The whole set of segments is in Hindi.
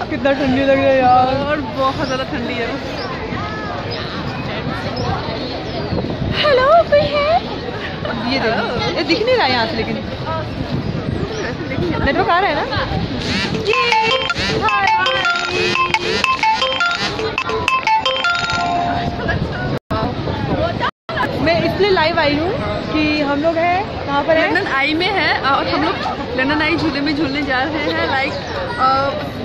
कितना ठंडी लग रहा है यार, और बहुत ज़्यादा ठंडी है। हेलो कोई है? ये देखो, ये दिख नहीं रहा है यहाँ से, लेकिन नेटवर्क आ रहा है ना। मैं इसलिए लाइव आई हूँ कि हम लोग हैं कहाँ पर, लंदन आई में है और हम लोग लंदन आई झूले में झूलने जा रहे हैं। Like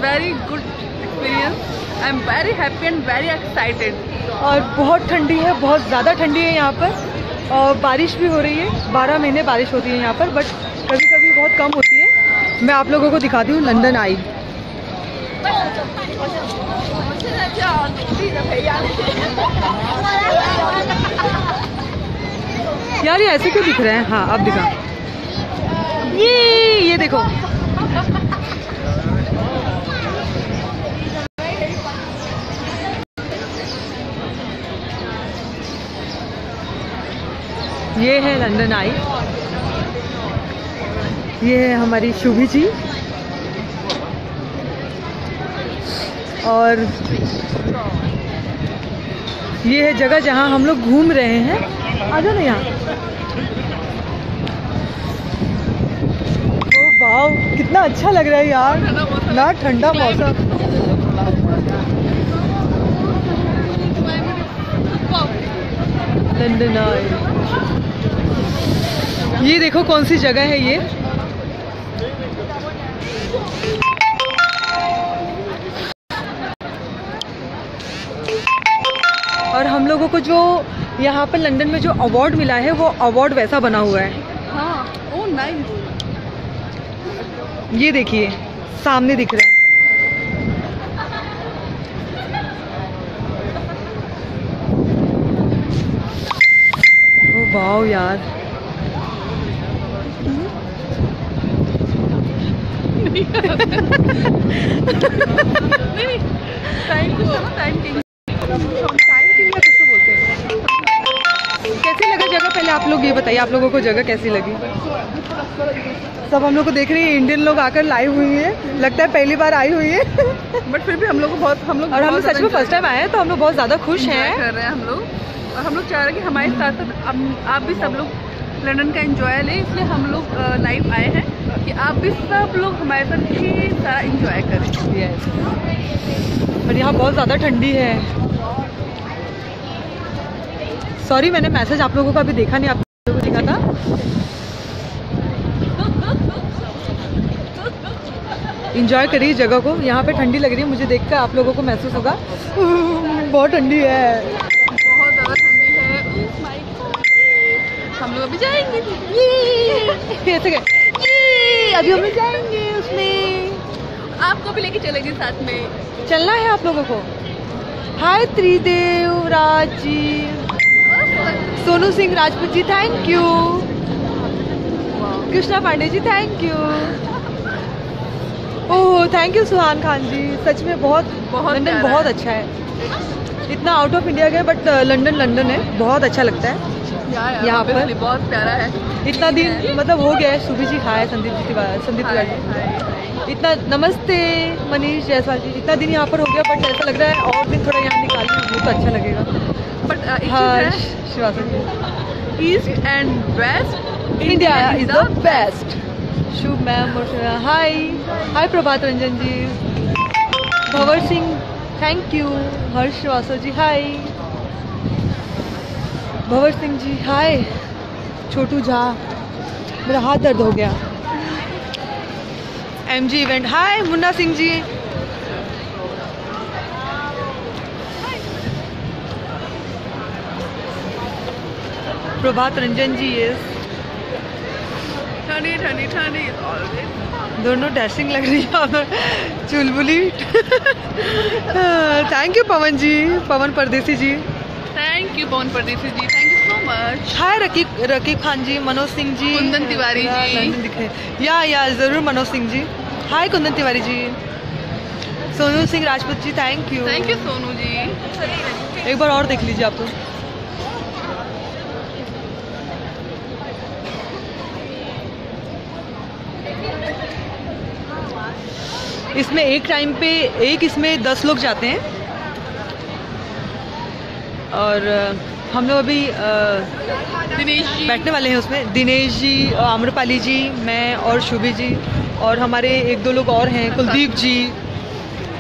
very good experience. I am very happy and very excited. और बहुत ठंडी है, बहुत ज़्यादा ठंडी है यहाँ पर, और बारिश भी हो रही है। 12 महीने बारिश होती है यहाँ पर, बट कभी कभी बहुत कम होती है। मैं आप लोगों को दिखाती हूँ लंदन आई। यार ये ऐसे क्यों दिख रहे हैं? हाँ अब दिखा, ये देखो। ये है लंदन आई। ये है हमारी शुभी जी, और ये है जगह जहां हम लोग घूम रहे हैं। आ जाओ ना यहाँ। ओ वाव, कितना अच्छा लग रहा है यार ना, ठंडा मौसम। लंदन आई। ये देखो कौन सी जगह है ये। और हम लोगों को जो यहाँ पर लंदन में जो अवार्ड मिला है, वो अवार्ड वैसा बना हुआ है। हाँ, ओह नाइस। ये देखिए सामने दिख रहा है। ओ वाव यार, टाइम किंग कुछ तो बोलते हैं। कैसी लगा जगह, पहले आप लोग ये बताइए, आप लोगों को जगह कैसी लगी? सब हम लोग को देख रही है, इंडियन लोग आकर लाइव हुई है, लगता है पहली बार आई हुई है। बट फिर भी हम लोग और हम लोग सच में फर्स्ट टाइम आए हैं, तो हम लोग बहुत ज़्यादा खुश हैं। कर रहे हैं हम लोग, और हम लोग चाह रहे हैं कि हमारे साथ साथ आप भी सब लोग लंदन का एंजॉय लें। इसलिए हम लोग लाइव आए हैं कि आप भी सब लोग हमारे साथ ढेर सारा एंजॉय करें। यस, और यहाँ बहुत ज़्यादा ठंडी है। सॉरी, मैंने मैसेज आप लोगों का अभी देखा नहीं, आप लोगों को देखा था। इंजॉय करिए जगह को। यहाँ पे ठंडी लग रही है, मुझे देखकर आप लोगों को महसूस होगा बहुत ठंडी है, बहुत ज़्यादा ठंडी है। ओह माय गॉड, हम लोग अभी जाएंगे। ऐसे ये अभी हम लोग जाएंगे उसमें। आपको भी लेके चलेंगे साथ में। चलना है आप लोगों को। Hi Tridev Raj ji, Sonu Singh Rajput ji thank you, Krishna Pandey ji thank you, oh thank you Suhan Khan ji. सच में बहुत लंदन बहुत अच्छा है। इतना आउट ऑफ इंडिया गए, बट लंदन लंदन है, बहुत अच्छा लगता है यहाँ पर। बहुत प्यारा है। इतना दिन मतलब हो गया है। सुभी जी हाय, संदीप तिवारी, इतना नमस्ते मनीष जायसवाल जी। इतना दिन यहाँ पर हो गया, बट ऐसा लग रहा है और दिन थोड़ा यहाँ निकालने तो अच्छा लगेगा। But Harsh Shrivastava ji, east and west India is the best. Shubh ma'am, hi hi Prabhat Ranjan ji, Bhanwar Singh thank you, Harsh Shrivastava ji hi, Bhanwar Singh ji hi, Chhotu Jha, मेरा हाथ दर्द हो गया। MG event hi, Munna Singh ji, Prabhat Ranjan ji, yes. ठंडी ठंडी ठंडी दोनों डैशिंग लग रही है, चुलबुली। थैंक यू पवन जी, पवन परदेसी जी, थैंक यू पवन परदेसी जी, थैंक यू सो मच। हाय रकीब खान जी, मनोज सिंह जी, कुंदन तिवारी जी दिखे या जरूर मनोज सिंह जी, हाय कुंदन तिवारी जी, सोनू सिंह राजपूत जी थैंक यू सोनू जी। एक बार और देख लीजिए आप तो। इसमें एक टाइम पे इसमें 10 लोग जाते हैं। और हम लोग अभी दिनेश जी बैठने वाले हैं उसमें। दिनेश जी, आम्रपाली जी, मैं और शुभी जी और हमारे 1-2 लोग और हैं, कुलदीप जी।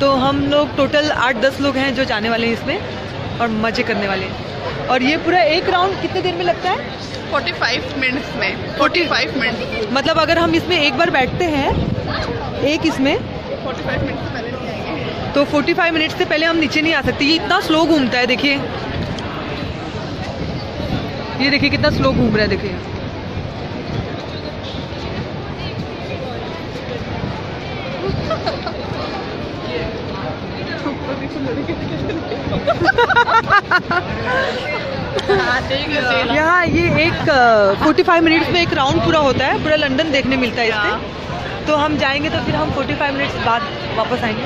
तो हम लोग टोटल 8-10 लोग हैं जो जाने वाले हैं इसमें और मज़े करने वाले हैं। और ये पूरा एक राउंड कितने देर में लगता है? 45 मिनट्स में। 45 मिनट्स मतलब अगर हम इसमें एक बार बैठते हैं इसमें 45 मिनट से पहले नहीं आएंगे। तो 45 मिनट से पहले हम नीचे नहीं आ सकते। ये इतना स्लो घूमता है, देखिए ये देखिए कितना स्लो घूम रहा है, देखिए। यहाँ ये एक 45 मिनट्स में एक राउंड पूरा होता है, पूरा लंदन देखने मिलता है इससे। तो हम जाएंगे तो फिर हम 45 मिनट्स बाद वापस आएंगे।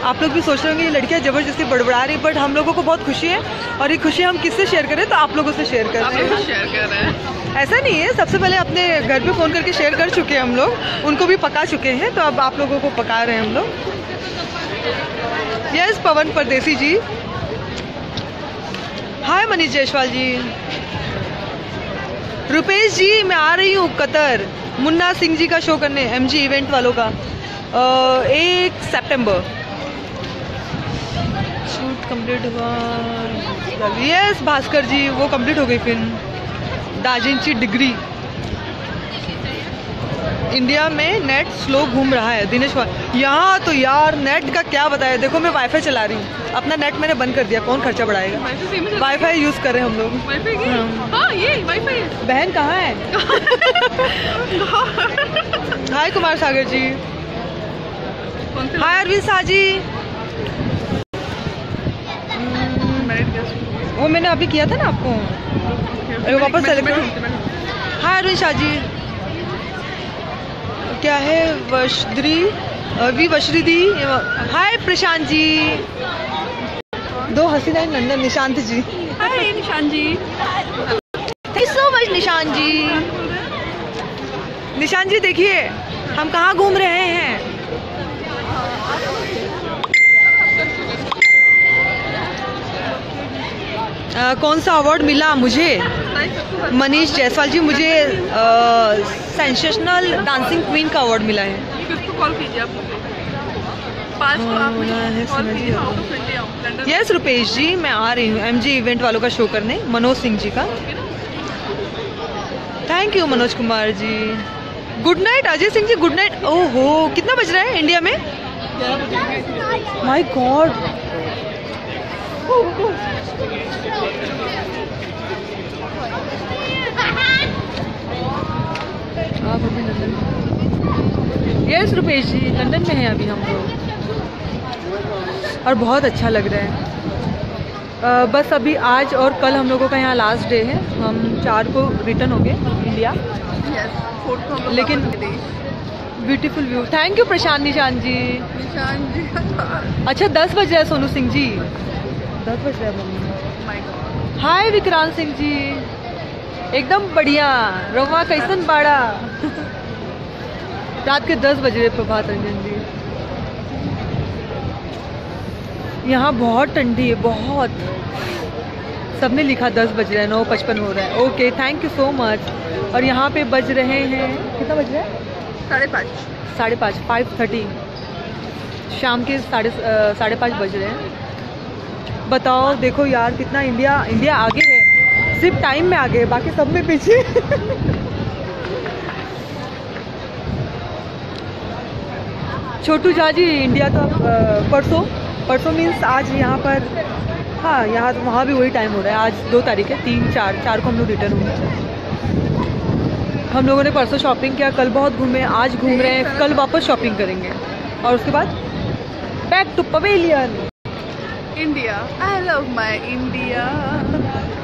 आप लोग भी सोच रहे होंगे ये लड़कियां जबरदस्ती बड़बड़ा रही, बट हम लोगों को बहुत खुशी है। और ये खुशी हम किससे शेयर करें? तो आप लोगों से शेयर कर रहे हैं। ऐसा नहीं है, सबसे पहले अपने घर पे फ़ोन करके शेयर कर चुके हैं हम लोग, उनको भी पका चुके हैं, तो अब आप लोगों को पका रहे हैं हम लोग। यस पवन परदेसी जी, हाय मनीष जायसवाल जी, रुपेश जी मैं आ रही हूँ कतर, मुन्ना सिंह जी का शो करने, MG इवेंट वालों का 1 सितंबर। शूट कंप्लीट हुआ। यस भास्कर जी, वो कंप्लीट हो गई फिल्म। दार्जिलिंग डिग्री। इंडिया में नेट स्लो घूम रहा है, दिनेश। यहाँ तो यार नेट का क्या बताया, देखो मैं वाईफाई चला रही हूँ, अपना नेट मैंने बंद कर दिया, कौन खर्चा बढ़ाएगा। वाईफाई यूज कर रहे हैं हम लोग। हाँ ये वाईफाई। बहन कहाँ है? हाय कुमार सागर जी, हाय अरविंद शाह जी। वो मैंने अभी किया था ना आपको, वापस सेलेक्ट। हाय अरविंद शाह जी, क्या है वशरी दी। Hi Prashant ji, 2 Haseena in London. Nishant ji, hi Nishant ji, thank you so much Nishant ji. Nishant ji देखिए हम कहाँ घूम रहे हैं। कौन सा अवार्ड मिला मुझे? मनीष जायसवाल जी, मुझे सेंसेशनल डांसिंग क्वीन का अवार्ड मिला है। किसको कॉल कीजिए आप? 5 को आप मुझे कॉल कीजिए, आउट ऑफ इंडिया हूं, लंदन। यस रुपेश जी मैं आ रही हूँ MG इवेंट वालों का शो करने, मनोज सिंह जी का। Thank you Manoj Kumar ji. Good night Ajay Singh ji, good night. ओहो कितना बज रहा है इंडिया में? माय गॉड, आप अभी लंदन? यस रुपेश जी लंदन में हैं अभी हम लोग, और बहुत अच्छा लग रहा है। बस अभी आज और कल हम लोगों का यहाँ लास्ट डे है, हम 4 को रिटर्न हो गए इंडिया। लेकिन ब्यूटीफुल व्यू। थैंक यू प्रशांत निशांत जी। अच्छा 10 बज रहा है सोनू सिंह जी, 10 बज रहा है मम्मी। हाय विक्रांत सिंह जी, एकदम बढ़िया। रोमा कैसन बाड़ा? रात के 10 बज रहे प्रभात रंजन जी। यहाँ बहुत ठंडी है, बहुत। सबने लिखा 10 बज रहा है, 9:55 हो रहा है। Okay thank you so much. और यहाँ पे बज रहे हैं, कितना बज रहा है? 5:30, 5:30 शाम के 5:30 बज रहे हैं। बताओ देखो यार कितना इंडिया आगे है, सिर्फ टाइम में आगे है, बाकी सब में पीछे। छोटू झा जी इंडिया तो परसों मीन्स आज यहाँ पर, हाँ यहाँ तो वहाँ भी वही टाइम हो रहा है। आज 2 तारीख है, 3, 4 को हम लोग रिटर्न होंगे। हम लोगों ने परसों शॉपिंग किया, कल बहुत घूमे, आज घूम रहे हैं, कल वापस शॉपिंग करेंगे और उसके बाद back to pavilion. India, I love my India,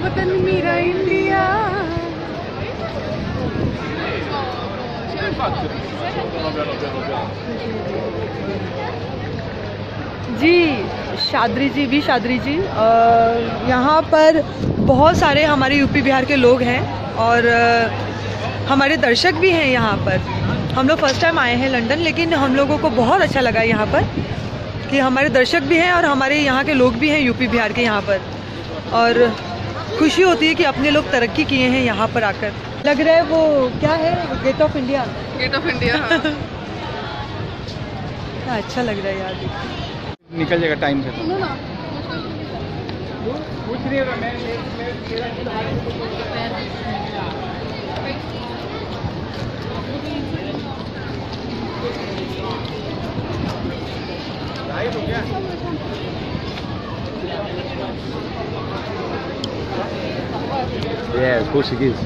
वतन मेरा इंडिया। जी शादरी जी, वी शादरी जी, यहाँ पर बहुत सारे हमारे यूपी बिहार के लोग हैं और हमारे दर्शक भी हैं यहाँ पर। हम लोग फर्स्ट टाइम आए हैं लंदन, लेकिन हम लोगों को बहुत अच्छा लगा यहाँ पर कि हमारे दर्शक भी हैं और हमारे यहाँ के लोग भी हैं यूपी बिहार के यहाँ पर, और खुशी होती है कि अपने लोग तरक्की किए हैं यहाँ पर आकर। लग रहा है वो क्या है, gate of India. Gate of India. अच्छा लग रहा है यार। निकल जाएगा टाइम से। सुनो ना, Yes, Portuguese.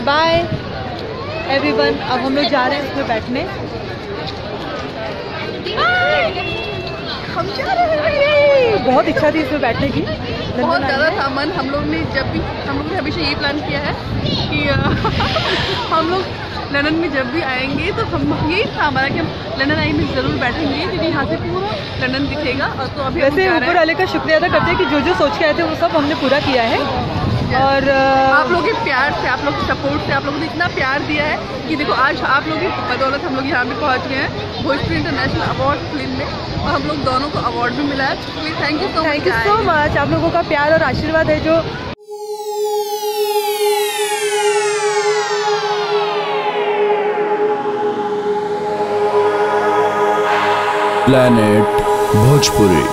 Bye everyone. अब हम लोग जा रहे हैं इसमें बैठने। हम जा रहे हैं। बहुत इच्छा थी इसमें बैठने की, बहुत ज़्यादा था मन। हम लोग ने हमेशा यही प्लान किया है कि हम लोग लंदन में जब भी आएंगे तो हम यही था हमारा कि हम लंदन आई में ज़रूर बैठेंगे, क्योंकि यहाँ से पूरा लंदन दिखेगा। और तो अभी वैसे ऊपर वाले का शुक्रिया अदा करते हैं कि जो जो सोच के आए थे वो सब हमने पूरा किया है। और आप लोगों के प्यार से, आप लोगों के सपोर्ट से, आप लोगों ने इतना प्यार दिया है कि देखो आज आप लोगों की बदौलत हम लोग यहाँ पे पहुँच गए हैं भोजपुरी इंटरनेशनल अवार्ड फिल्म में, और हम लोग दोनों को अवार्ड भी मिला है। Thank you so much. आप लोगों का प्यार और आशीर्वाद है जो प्लैनेट भोजपुरी।